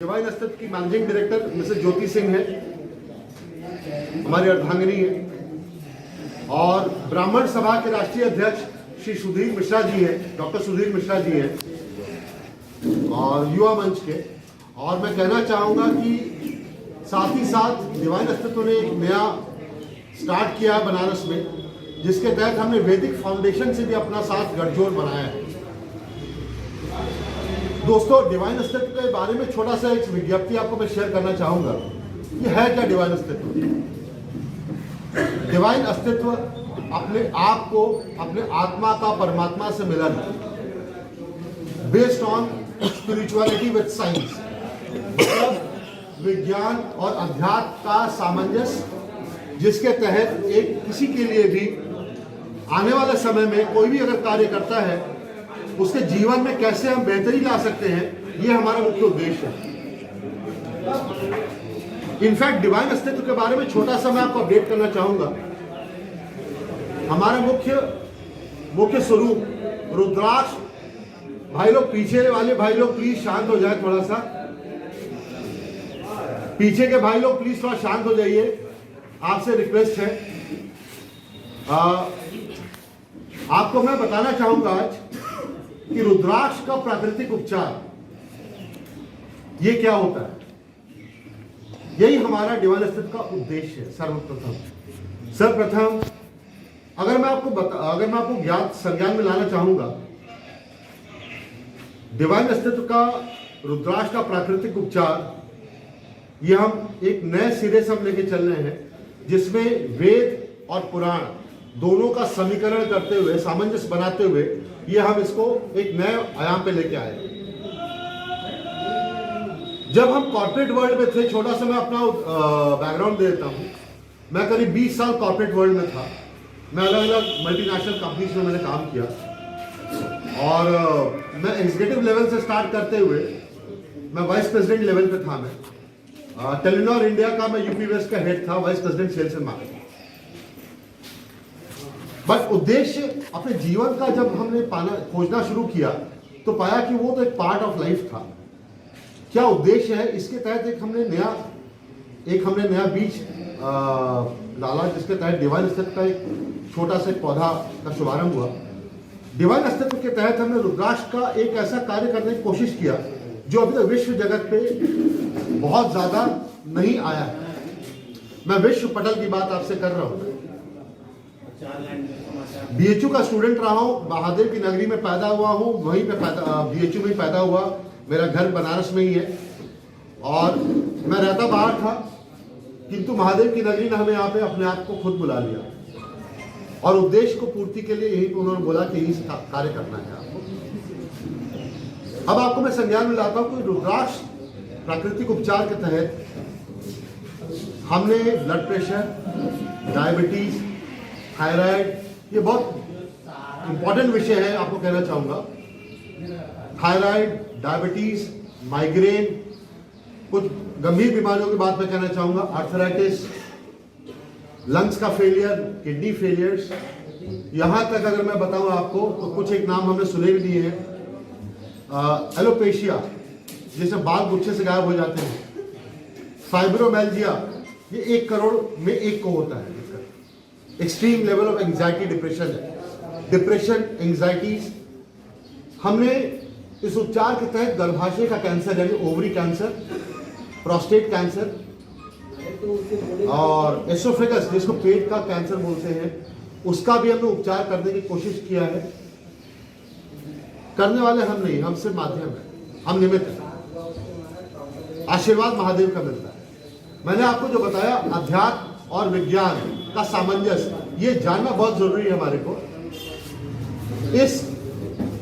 Divine अस्तित्व की managing director Mrs Jyoti Singh है, हमारी अर्धांगिनी है, और ब्राह्मण सभा के राष्ट्रीय अध्यक्ष श्री सुधीर मिश्रा जी है, डॉक्टर सुधीर मिश्रा जी है, और युवा मंच के। और मैं कहना चाहूँगा कि साथ ही साथ डिवाइन अस्तित्व ने एक नया स्टार्ट किया बनारस में, जिसके तहत हमने वैदिक फाउंडेशन से भी अपना साथ गठजोड़ बनाया है। दोस्तों, डिवाइन अस्तित्व के बारे में छोटा सा एक विज्ञप्ति आपको मैं शेयर करना चाहूँगा। ये है क्या डिवाइन अस्तित्व? डिवाइन अस्तित्व अपने आप को, अपने आत्मा का परमात्मा से मिलन, based on spirituality with science, मतलब विज्ञान और अध्यात्म का सामंजस्य, जिसके तहत एक किसी के लिए भी आने वाले समय में कोई भी अगर कार्य करता है, उसके जीवन में कैसे हम बेहतरी ला सकते हैं, ये हमारा मुख्य उद्देश्य है। इनफैक्ट डिवाइन अस्तित्व के बारे में छोटा सा मैं आपको अपडेट करना चाहूंगा। हमारा मुख्य स्वरूप रुद्राक्ष, भाई लोग पीछे वाले भाई लोग प्लीज शांत हो जाए, थोड़ा सा पीछे के भाई लोग प्लीज थोड़ा शांत हो जाइए, आपसे रिक्वेस्ट है। आपको मैं बताना चाहूंगा आज कि रुद्राक्ष का प्राकृतिक उपचार ये क्या होता है। यही हमारा डिवाइन अस्तित्व का उद्देश्य है। सर्वप्रथम अगर मैं आपको ज्ञात संज्ञान में लाना चाहूंगा, डिवाइन अस्तित्व का रुद्राक्ष का प्राकृतिक उपचार, ये हम एक नए सिरे से हम लेके चल रहे हैं, जिसमें वेद और पुराण दोनों का समीकरण करते हुए, सामंजस्य बनाते हुए, ये हम इसको एक नए आयाम पे लेके आए। जब हम कॉर्पोरेट वर्ल्ड में थे, छोटा सा मैं अपना बैकग्राउंड दे देता हूँ। मैं करीब 20 साल कॉर्पोरेट वर्ल्ड में था। मैं अलग अलग मल्टीनेशनल कंपनीज में मैंने काम किया, और मैं एग्जीक्यूटिव लेवल से स्टार्ट करते हुए मैं वाइस प्रेसिडेंट लेवल पे था। मैं टेलीनॉर इंडिया का मैं यूपी वेस्ट का हेड था, vice president sales and marketing. But उद्देश्य अपने जीवन का जब हमने खोजना शुरू किया, तो पाया कि वो तो एक पार्ट ऑफ लाइफ था। क्या उद्देश्य है, इसके तहत एक हमने नया बीज डाला, जिसके तहत डिवाइन अस्तित्व का एक छोटा सा पौधा का शुभारंभ हुआ। डिवाइन अस्तित्व के तहत हमने रुद्राक्ष का एक ऐसा कार्य करने की कोशिश किया जो अभी तक विश्व जगत पे बहुत ज्यादा नहीं आया है। मैं विश्व पटल की बात आपसे कर रहा हूं। बीएचयू का स्टूडेंट रहा हूं, महादेव की नगरी में पैदा हुआ हूं, वहीं पे बीएचयू में पैदा हुआ। मेरा घर बनारस में ही है, और मैं रहता बाहर था, किंतु महादेव की नगरी ने हमें यहाँ पे अपने आप को खुद बुला लिया, और उद्देश्य को पूर्ति के लिए यही उन्होंने बोला कि यही कार्य करना है आपको। अब आपको मैं संज्ञान में लाता हूं कि रुद्राक्ष प्राकृतिक उपचार के तहत हमने ब्लड प्रेशर, डायबिटीज, थायराइड, ये बहुत इंपॉर्टेंट विषय है, आपको कहना चाहूंगा। थायराइड, डायबिटीज, माइग्रेन, कुछ गंभीर बीमारियों की बात मैं कहना चाहूंगा, आर्थराइटिस, लंग्स का फेलियर, किडनी फेलियर्स, यहां तक अगर मैं बताऊं आपको तो कुछ एक नाम हमने सुने भी दिए हैं। एलोपेशिया, जैसे बाल गुच्छे से गायब हो जाते हैं, फाइब्रोमेल्जिया, ये 1 करोड़ में 1 को होता है। Extreme level of anxiety depression है, डिप्रेशन, एंजाइटीज। हमने इस उपचार के तहत गर्भाशय का कैंसर यानी ओवरी कैंसर, प्रोस्टेट कैंसर और एसोफेगस जिसको पेट का कैंसर बोलते हैं, उसका भी हमने उपचार करने की कोशिश किया है। करने वाले हम नहीं, हम सिर्फ माध्यम है, हम निमित्त हैं। आशीर्वाद महादेव का मिलता है। मैंने आपको जो बताया अध्यात्म और विज्ञान का सामंजस्य, ये जानना बहुत जरूरी है हमारे को।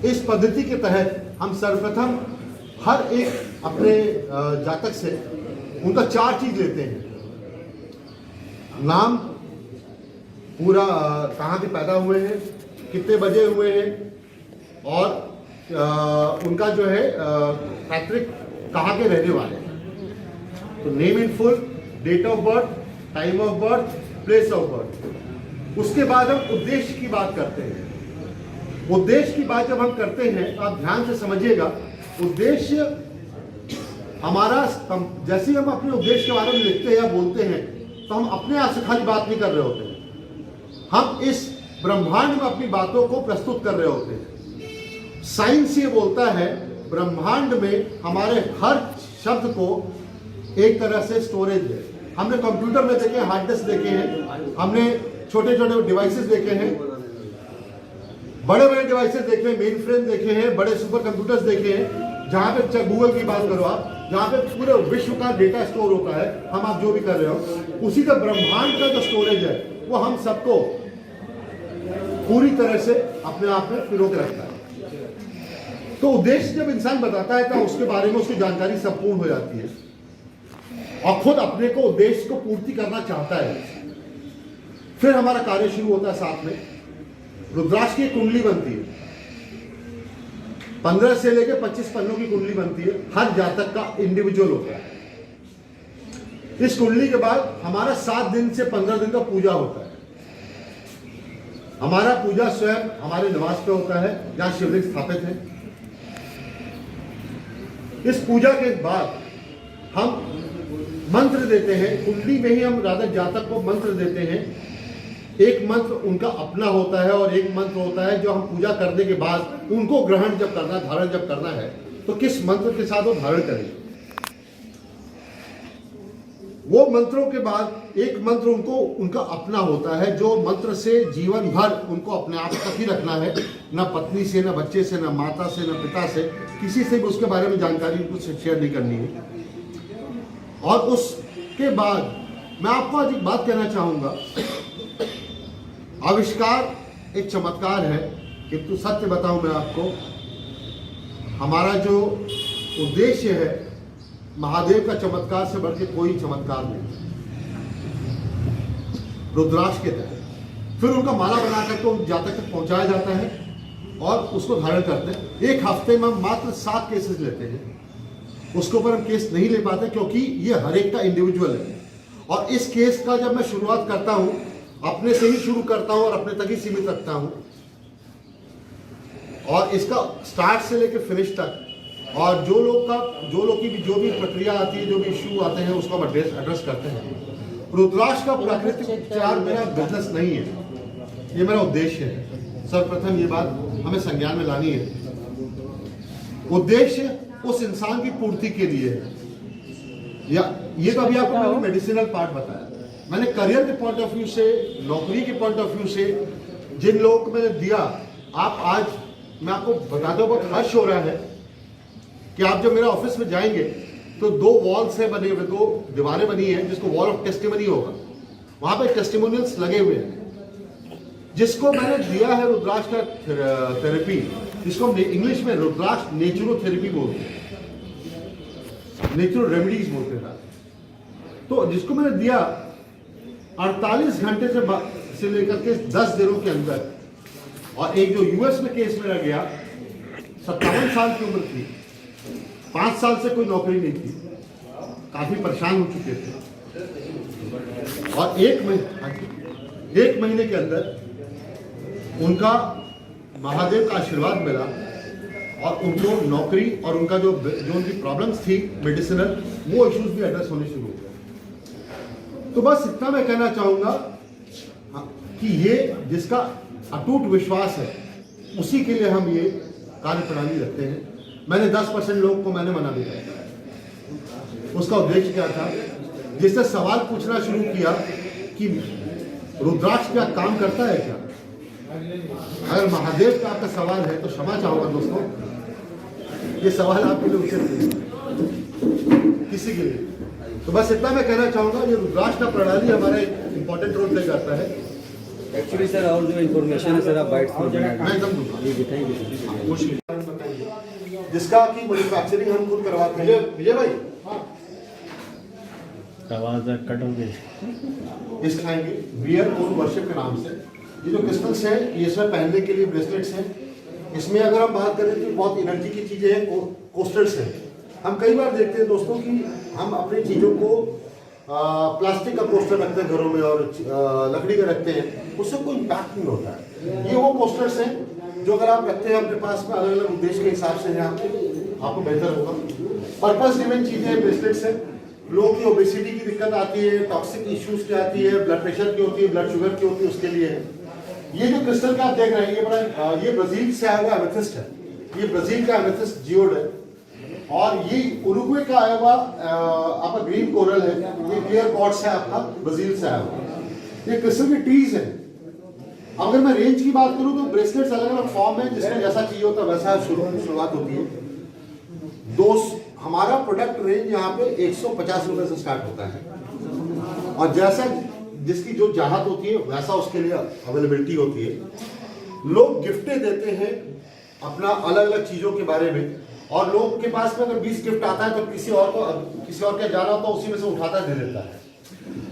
इस पद्धति के तहत हम सर्वप्रथम हर एक अपने जातक से उनका 4 चीज लेते हैं। नाम, पूरा कहाँ के पैदा हुए हैं, कितने बजे हुए हैं, और उनका जो है पैतृक कहाँ के रहने वाले हैं। तो name in full, date of birth, time of birth, place of birth. उसके बाद हम उद्देश्य की बात करते हैं। उद्देश्य की बात जब हम करते हैं तो आप ध्यान से समझिएगा, उद्देश्य हमारा जैसे ही हम अपने उद्देश्य के बारे में लिखते हैं या बोलते हैं तो हम अपने आप से खाली बात नहीं कर रहे होते हैं, हम इस ब्रह्मांड में अपनी बातों को प्रस्तुत कर रहे होते हैं। साइंस ये बोलता है ब्रह्मांड में हमारे हर शब्द को एक तरह से स्टोरेज है। हमने कंप्यूटर में देखे, हार्ड डिस्क देखे हैं, हमने छोटे छोटे डिवाइसेस देखे हैं, बड़े बड़े डिवाइसेस देखे हैं, मेन फ्रेम देखे हैं, बड़े सुपर कंप्यूटर्स देखे हैं, जहां पे चाहे गूगल की बात करो आप, जहां पे पूरे विश्व का डेटा स्टोर होता है, हम आप जो भी कर रहे हो, उसी का ब्रह्मांड का जो स्टोरेज है वो हम सबको पूरी तरह से अपने आप में पिरो के रखता है। तो उद्देश्य जब इंसान बताता है तो उसके बारे में उसकी जानकारी संपूर्ण हो जाती है और खुद अपने को उद्देश्य को पूर्ति करना चाहता है। फिर हमारा कार्य शुरू होता है। साथ में रुद्राक्ष की कुंडली बनती है, 15 से लेकर 25 पन्नों की कुंडली बनती है, हर जातक का इंडिविजुअल होता है। इस कुंडली के बाद हमारा 7 दिन से 15 दिन का पूजा होता है। हमारा पूजा स्वयं हमारे निवास पे होता है जहां शिवलिंग स्थापित है। इस पूजा के बाद हम मंत्र देते हैं, कुंडली में ही हम राधा जातक को मंत्र देते हैं। एक मंत्र उनका अपना होता है और एक मंत्र होता है जो हम पूजा करने के बाद उनको ग्रहण जब करना, धारण जब करना है तो किस मंत्र के साथ वो धारण करेंगे। वो मंत्रों के बाद एक मंत्र उनको उनका अपना होता है जो मंत्र से जीवन भर उनको अपने आप तक ही रखना है, ना पत्नी से, ना बच्चे से, ना माता से, ना पिता से, किसी से भी उसके बारे में जानकारी उनको शेयर नहीं करनी है। और उसके बाद मैं आपको आज एक बात कहना चाहूंगा, आविष्कार एक चमत्कार है, किंतु सत्य बताऊं मैं आपको, हमारा जो उद्देश्य है महादेव का चमत्कार से बढ़ के कोई चमत्कार नहीं। रुद्राक्ष के तहत फिर उनका माला बनाकर तो जातक तक पहुंचाया जाता है और उसको धारण करते हैं। एक हफ्ते में हम मात्र 7 केसेस लेते हैं, उसके ऊपर हम केस नहीं ले पाते क्योंकि ये हर एक का इंडिविजुअल है। और इस केस का जब मैं शुरुआत करता हूं अपने से ही शुरू करता हूं और अपने तक ही सीमित रखता हूं, और इसका स्टार्ट से लेकर फिनिश तक, और जो लोग की भी जो भी प्रक्रिया आती है, जो भी इश्यू आते हैं उसको हम एड्रेस करते हैं। रुद्राक्ष का प्राकृतिक उपचार मेरा बिजनेस नहीं है, ये मेरा उद्देश्य है। सर्वप्रथम ये बात हमें संज्ञान में लानी है। उद्देश्य उस इंसान की पूर्ति के लिए है। या ये तो अभी आपको मैंने मेडिसिनल पार्ट बताया, मैंने करियर के पॉइंट ऑफ व्यू से, नौकरी के पॉइंट ऑफ व्यू से जिन लोगों को मैंने दिया, आप आज मैं आपको बताते हुए बहुत हर्ष हो रहा है कि आप जब मेरे ऑफिस में जाएंगे तो 2 वॉल्स है बने हुए, 2 दीवारें बनी है जिसको वॉल ऑफ टेस्टिमनी होगा, वहां पे टेस्टिमोनियल्स लगे हुए हैं। जिसको मैंने दिया है रुद्राक्ष का थेरेपी, जिसको हम इंग्लिश में रुद्राक्ष नेचुरोथेरेपी बोलते हैं, नेचुरल रेमेडीज बोलते हैं। तो जिसको मैंने दिया 48 घंटे से लेकर के 10 दिनों के अंदर, और एक जो यूएस में केस मेरा गया, 57 साल की उम्र थी, 5 साल से कोई नौकरी नहीं थी, काफी परेशान हो चुके थे, और 1 महीने के अंदर उनका महादेव का आशीर्वाद मिला और उनको नौकरी और उनका जो उनकी प्रॉब्लम्स थी मेडिसिनल, वो इश्यूज भी एड्रेस होने शुरू हो गए। तो बस इतना मैं कहना चाहूंगा कि ये जिसका अटूट विश्वास है उसी के लिए हम ये कार्य प्रणाली रखते हैं। मैंने 10% लोग को मैंने मना भी किया। उसका उद्देश्य क्या था? जिसने सवाल पूछना शुरू किया कि रुद्राक्ष क्या काम करता है क्या, अगर महादेव का आपका सवाल है तो क्षमा चाहूंगा दोस्तों, ये सवाल आपके लिए उचित नहीं किसी के लिए। तो बस इतना मैं कहना चाहूंगा, ये रुद्राक्ष का प्रणाली हमारा एक इंपॉर्टेंट रोल प्ले करता है। एक्चुअली सर और जो इन्फॉर्मेशन है सर आप बाइट्स में मैं एकदम दूंगा, ये बताएंगे जिसका की मैन्युफैक्चरिंग हम खुद करवाते हैं। विजय भाई आवाज कट हो गई। इसका आएंगे वियर ओन वर्शिप के नाम से। ये जो क्रिस्टल्स हैं ये इसमें पहनने के लिए ब्रेसलेट्स हैं। इसमें अगर हम बात करें तो बहुत एनर्जी की चीजें हैं, कोस्टर्स हैं। हम कई बार देखते हैं दोस्तों कि हम अपनी चीजों को प्लास्टिक का कोस्टर रखते हैं घरों में और लकड़ी का रखते हैं, उससे कोई इम्पैक्ट नहीं होता है। ये वो कोस्टर्स हैं जो अगर आप रखते हैं अपने पास में अलग अलग उद्देश्य के हिसाब से हैं, आपको बेहतर होगा। पर्पस ड्रिवन चीजें ब्रेसलेट्स है। लोगों की ओबेसिटी की दिक्कत आती है, टॉक्सिक इश्यूज की आती है, ब्लड प्रेशर की होती है, ब्लड शुगर की होती है, उसके लिए है। ये जो क्रिस्टल का आप देख रहे हैं, ये बड़ा ये ब्राजील से आया हुआ एमेथिस्ट है। ये ब्राजील का एमेथिस्ट जियोड है और ये उरुग्वे का आया हुआ आपका ग्रीन कोरल है। ये क्लियर क्वार्ट्ज है आपका ब्राजील से आया हुआ। ये क्रिस्टल के टीज है। अगर मैं रेंज की बात करूं तो ब्रेसलेट्स अलग अलग फॉर्म है, जिसमें जैसा चाहिए होता है वैसा शुरुआत होती है। हमारा प्रोडक्ट रेंज यहाँ पे 150 रुपए से स्टार्ट होता है और जैसा जिसकी जो चाहत होती है वैसा उसके लिए अवेलेबिलिटी होती है। लोग गिफ्टें देते हैं अपना अलग अलग चीजों के बारे में और लोग के पास में अगर 20 गिफ्ट आता है तो किसी और के जाना होता है उसी में से उठाता दे देता है।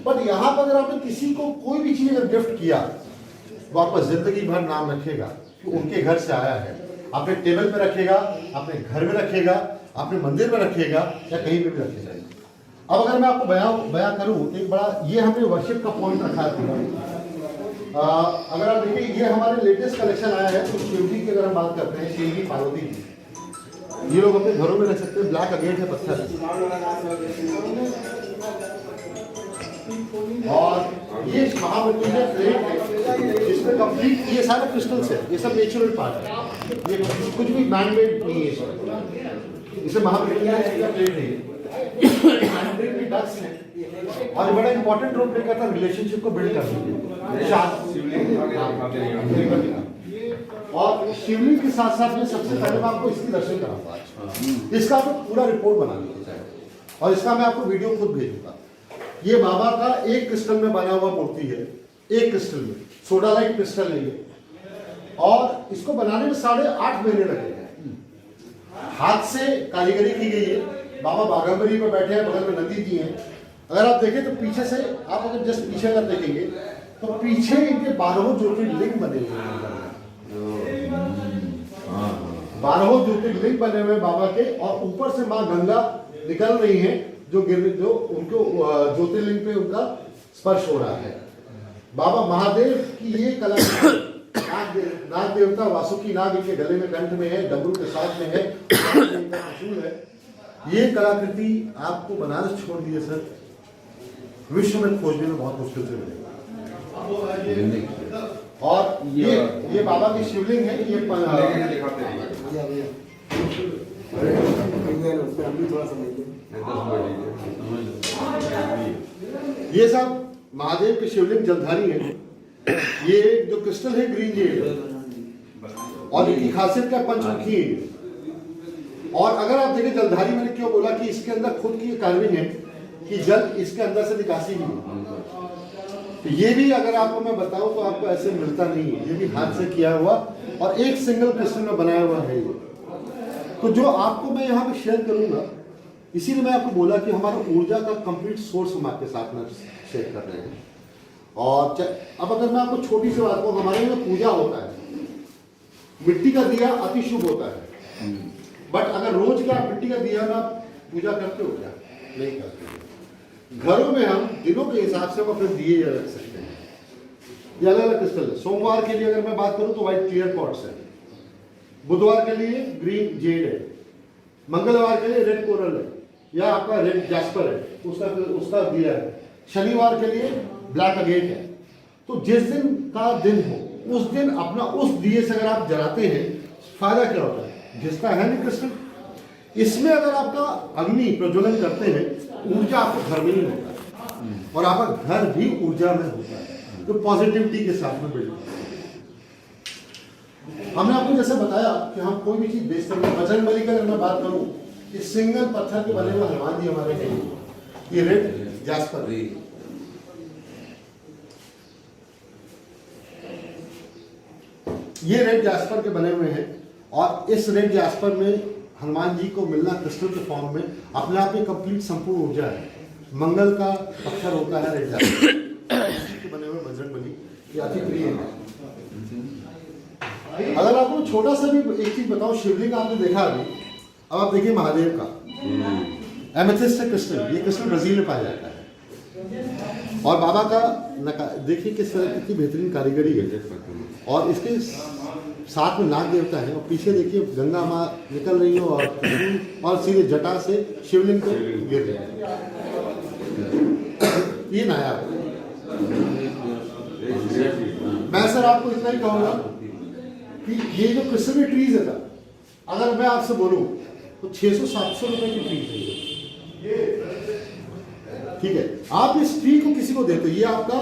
पर यहाँ पर अगर आपने किसी को कोई भी चीज अगर गिफ्ट किया वो आपका जिंदगी भर नाम रखेगा कि उनके घर से आया है। अपने टेबल पे रखेगा, अपने घर में रखेगा, अपने मंदिर में रखेगा या कहीं पे भी रखेगा। अब अगर मैं आपको बयां करूं तो एक बड़ा ये हमने वर्शिप का पॉइंट रखा है। अगर आप देखिए ये हमारे लेटेस्ट कलेक्शन आया है तो शिव जी की अगर हम बात करते हैं, शिव जी पार्वती जी ये लोग अपने घरों में रख सकते हैं। ब्लैक अगेट है पत्थर और ये महामृत्युंजय है प्लेट है जिसमें कंप्लीट ये सारे क्रिस्टल्स है। ये सब नेचुरल पार्ट है, ये कुछ भी मैन मेड नहीं है। इसे महामृत्युंजय का प्लेट है और ये बड़ा इंपॉर्टेंट रोल प्ले करता है रिलेशनशिप को बिल्ड करने के और शिवलिंग के साथ साथ में सबसे पहले मैं आपको इसकी दर्शन कराऊंगा आज। इसका आपको पूरा रिपोर्ट बना लीजिए और इसका मैं आपको वीडियो खुद भेजूंगा। ये बाबा का एक क्रिस्टल में बना हुआ मूर्ति है, एक क्रिस्टल में सोडालाइट क्रिस्टल है ये और इसको बनाने में 8.5 महीने लगे हैं। हाथ से कारीगरी की गई है। बाबा बाघंबरी पर बैठे हैं, बगल में नंदी जी हैं। अगर आप देखें तो पीछे से आप अगर जस्ट पीछे अगर देखेंगे तो पीछे इनके 12 ज्योतिर्लिंग बने हुए हैं। 12 ज्योतिर्लिंग बने हुए बाबा के और ऊपर से माँ गंगा निकल रही है जो उनको ज्योतिर्लिंग पे उनका स्पर्श हो रहा है। बाबा महादेव की ये कला नाग देवता वासुकी नाग इनके गले में कंठ में है, डमरू के साथ में है, त्रिशूल है। ये कलाकृति आपको बनारस छोड़ दिए सर विश्व में खोजने में बहुत मुश्किल से मिलेगा। और ये बाबा की शिवलिंग है। ये सब महादेव के शिवलिंग जलधारी है। ये जो क्रिस्टल है ग्रीन जेड और इनकी खासियत क्या पंचमुखी है। और अगर आप देखें जलधारी मैंने क्यों बोला कि इसके अंदर खुद की कार्विंग है कि जल इसके अंदर से निकासी नहीं है। तो ये भी अगर आपको मैं बताऊं तो आपको ऐसे मिलता नहीं है। ये भी हाथ से किया हुआ और एक सिंगल क्रिस्टल में बनाया हुआ है ये। तो जो आपको मैं यहाँ पे शेयर करूंगा इसीलिए मैं आपको बोला कि हमारा ऊर्जा का कंप्लीट सोर्स हम आपके साथ में शेयर कर रहे हैं। और अब अगर मैं आपको छोटी सी बात कहूँ, हमारे में पूजा होता है, मिट्टी का दिया अति शुभ होता है। बट अगर रोज का मिट्टी का दिया में आप पूजा करते हो क्या? नहीं करते। घरों में हम दिनों के हिसाब से हम अपने दिए रख सकते हैं। ये अलग अलग क्रिस्टल है। सोमवार के लिए अगर मैं बात करूं तो व्हाइट क्लियर क्वार्ट्ज है, बुधवार के लिए ग्रीन जेड है, मंगलवार के लिए रेड कोरल है या आपका रेड जैस्पर है, उसका दिया है, शनिवार के लिए ब्लैक अगेट है। तो जिस दिन का दिन हो उस दिन अपना उस दिए से अगर आप जलाते हैं फायदा क्या होता है? जिसका है नहीं क्रिस्टल, इसमें अगर आपका अग्नि प्रज्वलन करते हैं ऊर्जा आपको घर में ही होता है और आपका घर भी ऊर्जा में होता है, तो पॉजिटिविटी के साथ में बिल्ड। हमने आपको जैसे बताया कि हम कोई भी चीज बेचते हैं। बजरंगबली की अगर मैं बात करूं, इस सिंगल पत्थर के बने हुए हनुमान जी हमारे हैं, ये रेड जैस्पर, ये रेड जैस्पर के बने हुए हैं। और इस रेड जैस्पर में हनुमान जी को मिलना क्रिस्टल के फॉर्म में अपने आप में कंप्लीट संपूर्ण ऊर्जा है। मंगल का पत्थर होता है रेड जैस्पर के बने हुए बजरंगबली, ये अति प्रिय है। अगर आपको छोटा सा भी एक चीज बताओ, शिवलिंग आपने देखा अभी, अब आप देखिए महादेव का एमेथिस्ट क्रिस्टल, ये क्रिस्टल ब्राजील में पाया जाता है। और बाबा का देखिए किस तरह कितनी बेहतरीन कारीगरी है और इसके साथ में नाग देवता है और पीछे देखिए गंगा माँ निकल रही हो और सीधे जटा से शिवलिंग को गिर रही है। ये नायाब है। मैं सर आपको इतना ही कहूँगा कि ये जो क्रिस्टल ट्रीज है ना, अगर मैं आपसे बोलूँ तो 600-700 रुपए की ट्रीज है ये। ठीक है, आप इस ट्री को किसी को देते हो, ये आपका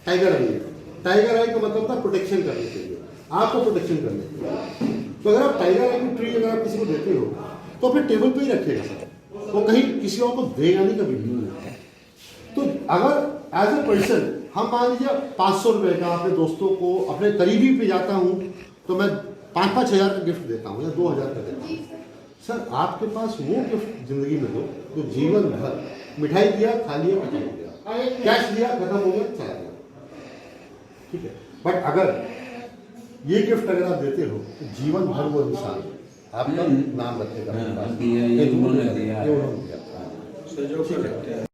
टाइगर आई है। टाइगर आई का मतलब था प्रोटेक्शन करने के लिए, आपको प्रोटेक्शन करने के लिए। तो अगर आप टाइगर आई की ट्री अगर आप किसी को देते हो तो फिर टेबल पे ही रखेगा सर, वो कहीं किसी और को देगा नहीं कभी भी। तो अगर एज ए पर्सन हम मान लीजिए 500 रुपए का अपने दोस्तों को, अपने करीबी पे जाता हूँ तो मैं 5-5 हज़ार का गिफ्ट देता हूँ या 2,000 का देता हूँ। सर आपके पास वो गिफ्ट जिंदगी में दो तो जीवन भर, मिठाई दिया खा लिया खत्म हो गया, कैश दिया खत्म हो गया चला गया, ठीक है। बट अगर ये गिफ्ट अगर आप देते हो तो जीवन भर वो इंसान आपका नाम रखेगा। ये उन्होंने दिया। ठीक है।